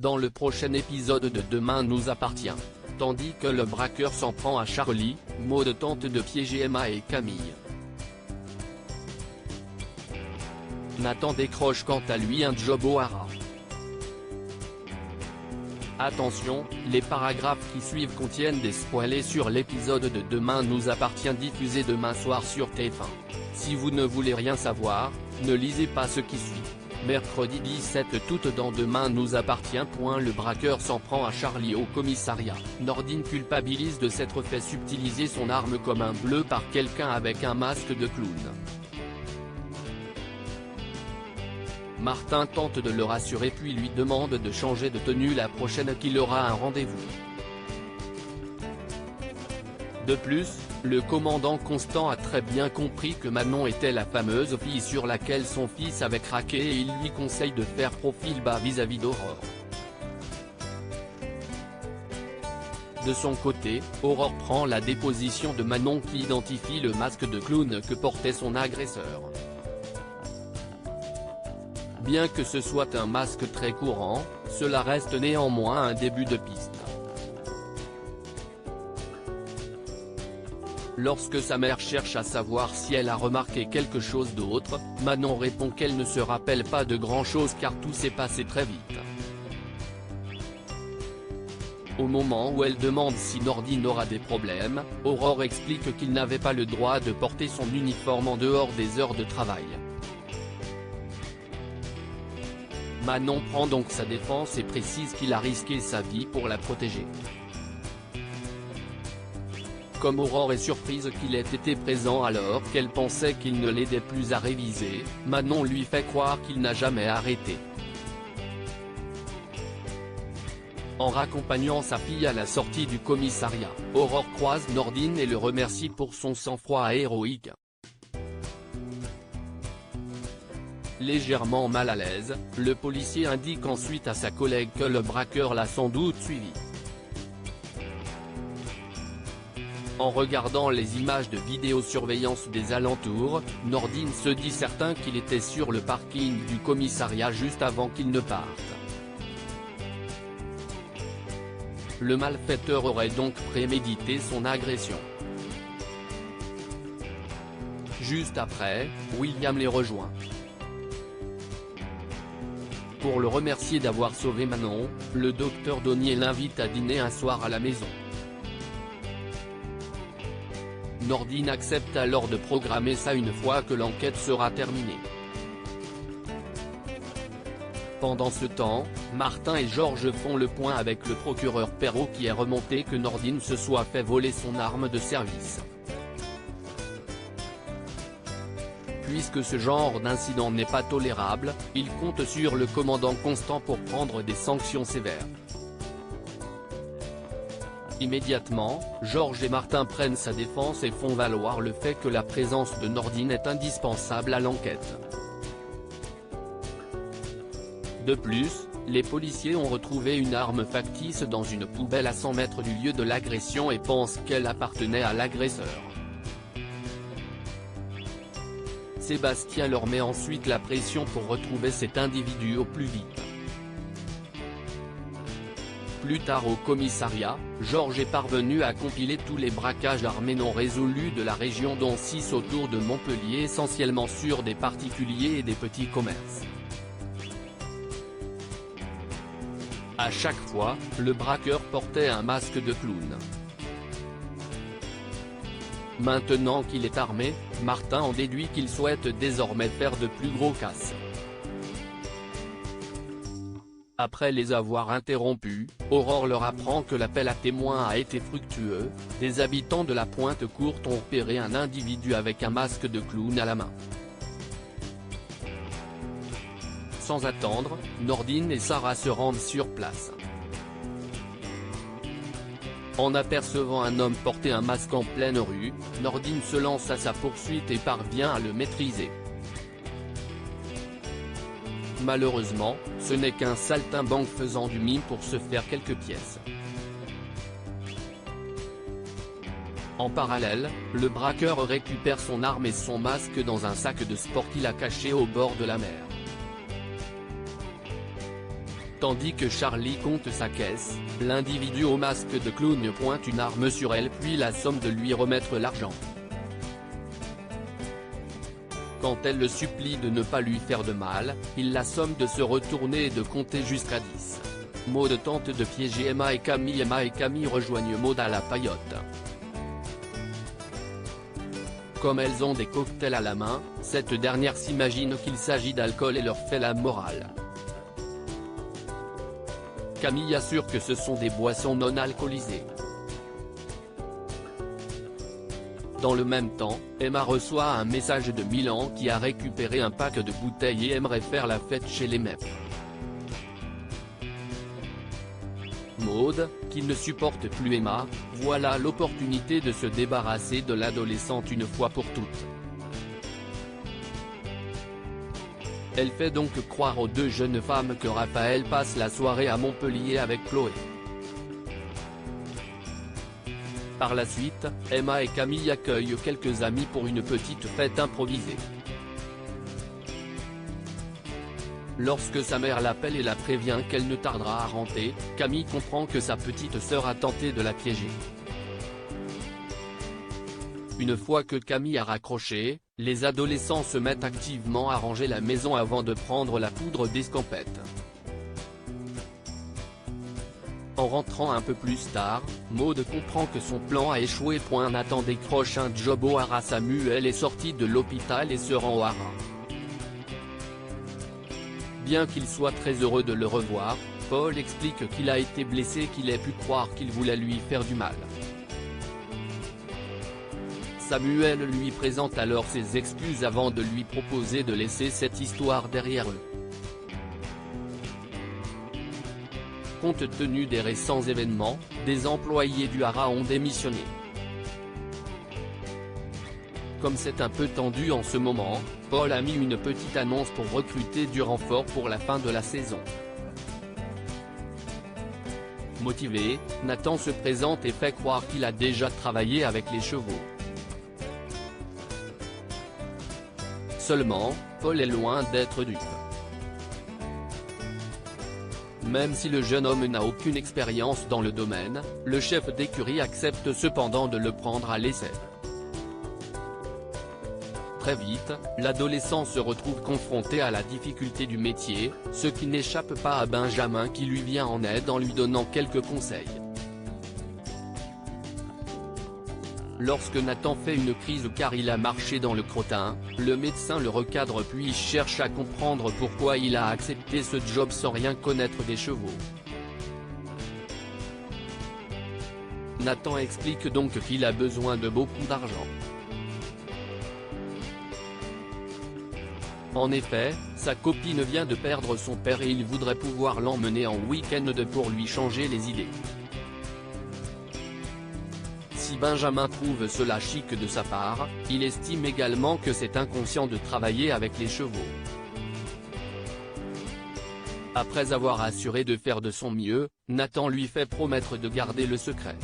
dans le prochain épisode de Demain nous appartient. Tandis que le braqueur s'en prend à Charlie, Maud tente de piéger Emma et Camille. Nathan décroche quant à lui un job au Hara. Attention, les paragraphes qui suivent contiennent des spoilers sur l'épisode de Demain nous appartient diffusé demain soir sur TF1. Si vous ne voulez rien savoir, ne lisez pas ce qui suit. Mercredi 17 août dans Demain nous appartient. Le braqueur s'en prend à Charlie au commissariat. Nordine culpabilise de s'être fait subtiliser son arme comme un bleu par quelqu'un avec un masque de clown. Martin tente de le rassurer puis lui demande de changer de tenue la prochaine qu'il aura un rendez-vous. De plus, le commandant Constant a très bien compris que Manon était la fameuse fille sur laquelle son fils avait craqué et il lui conseille de faire profil bas vis-à-vis d'Aurore. De son côté, Aurore prend la déposition de Manon qui identifie le masque de clown que portait son agresseur. Bien que ce soit un masque très courant, cela reste néanmoins un début de piste. Lorsque sa mère cherche à savoir si elle a remarqué quelque chose d'autre, Manon répond qu'elle ne se rappelle pas de grand-chose car tout s'est passé très vite. Au moment où elle demande si Nordine aura des problèmes, Aurore explique qu'il n'avait pas le droit de porter son uniforme en dehors des heures de travail. Manon prend donc sa défense et précise qu'il a risqué sa vie pour la protéger. Comme Aurore est surprise qu'il ait été présent alors qu'elle pensait qu'il ne l'aidait plus à réviser, Manon lui fait croire qu'il n'a jamais arrêté. En raccompagnant sa fille à la sortie du commissariat, Aurore croise Nordine et le remercie pour son sang-froid héroïque. Légèrement mal à l'aise, le policier indique ensuite à sa collègue que le braqueur l'a sans doute suivi. En regardant les images de vidéosurveillance des alentours, Nordine se dit certain qu'il était sur le parking du commissariat juste avant qu'il ne parte. Le malfaiteur aurait donc prémédité son agression. Juste après, William les rejoint. Pour le remercier d'avoir sauvé Manon, le docteur Donnier l'invite à dîner un soir à la maison. Nordine accepte alors de programmer ça une fois que l'enquête sera terminée. Pendant ce temps, Martin et Georges font le point avec le procureur Perrault qui est remonté que Nordine se soit fait voler son arme de service. Puisque ce genre d'incident n'est pas tolérable, il compte sur le commandant Constant pour prendre des sanctions sévères. Immédiatement, Georges et Martin prennent sa défense et font valoir le fait que la présence de Nordine est indispensable à l'enquête. De plus, les policiers ont retrouvé une arme factice dans une poubelle à 100 mètres du lieu de l'agression et pensent qu'elle appartenait à l'agresseur. Sébastien leur met ensuite la pression pour retrouver cet individu au plus vite. Plus tard au commissariat, Georges est parvenu à compiler tous les braquages armés non résolus de la région dont 6 autour de Montpellier essentiellement sur des particuliers et des petits commerces. À chaque fois, le braqueur portait un masque de clown. Maintenant qu'il est armé, Martin en déduit qu'il souhaite désormais faire de plus gros casses. Après les avoir interrompus, Aurore leur apprend que l'appel à témoins a été fructueux, des habitants de la Pointe-Courte ont repéré un individu avec un masque de clown à la main. Sans attendre, Nordine et Sarah se rendent sur place. En apercevant un homme porter un masque en pleine rue, Nordine se lance à sa poursuite et parvient à le maîtriser. Malheureusement, ce n'est qu'un saltimbanque faisant du mime pour se faire quelques pièces. En parallèle, le braqueur récupère son arme et son masque dans un sac de sport qu'il a caché au bord de la mer. Tandis que Charlie compte sa caisse, l'individu au masque de clown pointe une arme sur elle puis l'assomme de lui remettre l'argent. Quand elle le supplie de ne pas lui faire de mal, il l'assomme de se retourner et de compter jusqu'à 10. Maud tente de piéger Emma et Camille. Emma et Camille rejoignent Maud à la paillote. Comme elles ont des cocktails à la main, cette dernière s'imagine qu'il s'agit d'alcool et leur fait la morale. Camille assure que ce sont des boissons non alcoolisées. Dans le même temps, Emma reçoit un message de Milan qui a récupéré un pack de bouteilles et aimerait faire la fête chez les mecs. Maud, qui ne supporte plus Emma, voilà l'opportunité de se débarrasser de l'adolescente une fois pour toutes. Elle fait donc croire aux deux jeunes femmes que Raphaël passe la soirée à Montpellier avec Chloé. Par la suite, Emma et Camille accueillent quelques amis pour une petite fête improvisée. Lorsque sa mère l'appelle et la prévient qu'elle ne tardera à rentrer, Camille comprend que sa petite sœur a tenté de la piéger. Une fois que Camille a raccroché, les adolescents se mettent activement à ranger la maison avant de prendre la poudre d'escampette. En rentrant un peu plus tard, Maud comprend que son plan a échoué. Nathan décroche un job au Haras. Samuel est sorti de l'hôpital et se rend au Haras. Bien qu'il soit très heureux de le revoir, Paul explique qu'il a été blessé et qu'il ait pu croire qu'il voulait lui faire du mal. Samuel lui présente alors ses excuses avant de lui proposer de laisser cette histoire derrière eux. Compte tenu des récents événements, des employés du Haras ont démissionné. Comme c'est un peu tendu en ce moment, Paul a mis une petite annonce pour recruter du renfort pour la fin de la saison. Motivé, Nathan se présente et fait croire qu'il a déjà travaillé avec les chevaux. Seulement, Paul est loin d'être dupe. Même si le jeune homme n'a aucune expérience dans le domaine, le chef d'écurie accepte cependant de le prendre à l'essai. Très vite, l'adolescent se retrouve confronté à la difficulté du métier, ce qui n'échappe pas à Benjamin qui lui vient en aide en lui donnant quelques conseils. Lorsque Nathan fait une crise car il a marché dans le crottin, le médecin le recadre puis cherche à comprendre pourquoi il a accepté ce job sans rien connaître des chevaux. Nathan explique donc qu'il a besoin de beaucoup d'argent. En effet, sa copine vient de perdre son père et il voudrait pouvoir l'emmener en week-end pour lui changer les idées. Si Benjamin trouve cela chic de sa part, il estime également que c'est inconscient de travailler avec les chevaux. Après avoir assuré de faire de son mieux, Nathan lui fait promettre de garder le secret.